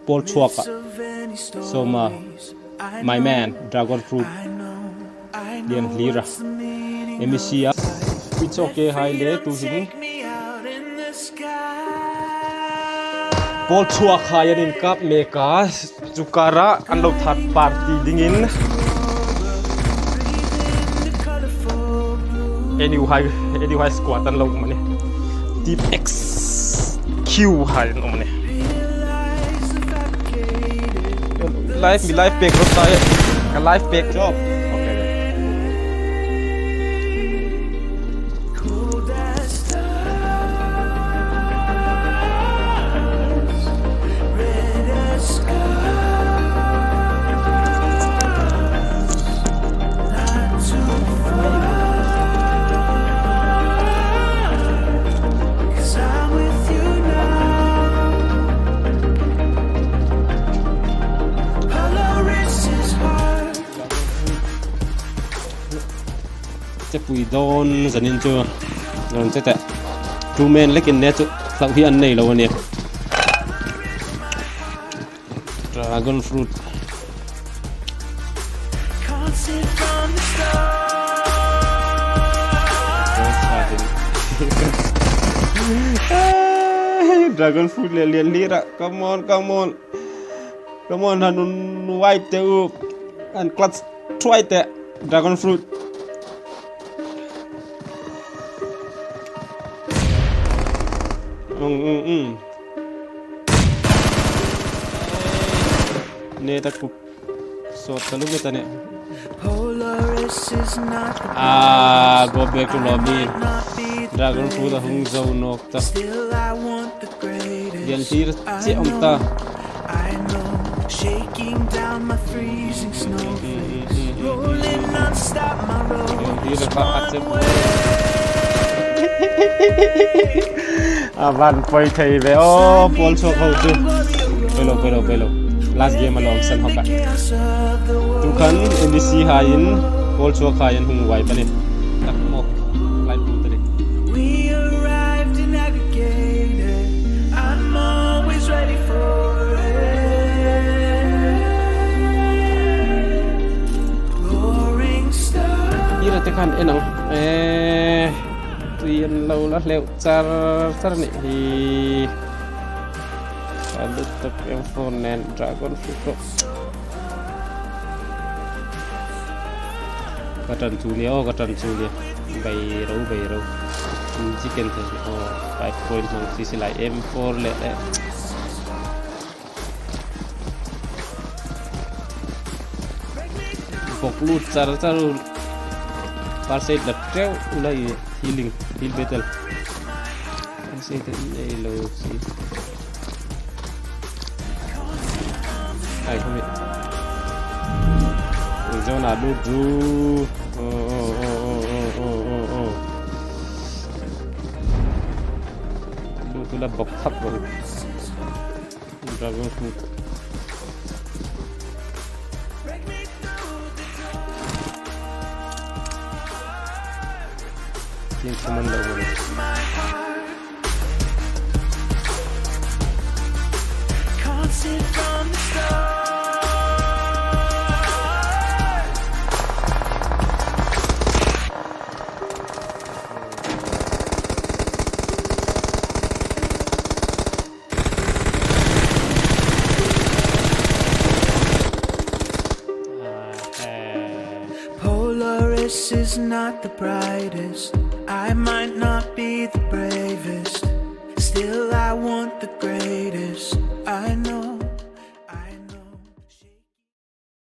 Pawlchhuak. So my man dragon fruit lian lira emisia it's okay high le tu sing Pawlchhuak hayan in cup meka chukara anlo that party dingin anyway squad anlo mane deep x q hayan mane life back rot tayo ka life back job okay Pui don zanin chưa rồi chắc tại chú men lấy cái net sau khi ăn này làวันนี้ dragon fruit dragon fruit liền lira come on hanun white teu and clutch try the dragon fruit ne ta ku so talu beta ne go back to lobby dragon fruit hung zau nok ta yan tir che om ta shaking down my freezing snow rolling non-stop my road Van poi thầy về ô Pawlchhuak hậu chứ Pelo last game along sân học cả tu khấn NBC hayin Pawlchhuak hayin hung wai bane tak mo lai pu tade we arrived in aggregated I'm always ready for it roaring star ira te khan enang yên lâu lát leo char này thì ada tak yang phone dragon fruit katan chulia bay rau chicken thì 5 point mang sisi lại M4 lệ đấy bọc lút char parset đặt treo ulai heal battle parset này lâu si ai không biết rồi nào du tu là bọc thấp rồi dragon fruit Yang cuman dah boleh. Polaris is not the brightest. I might not be the bravest. Still I want the greatest. I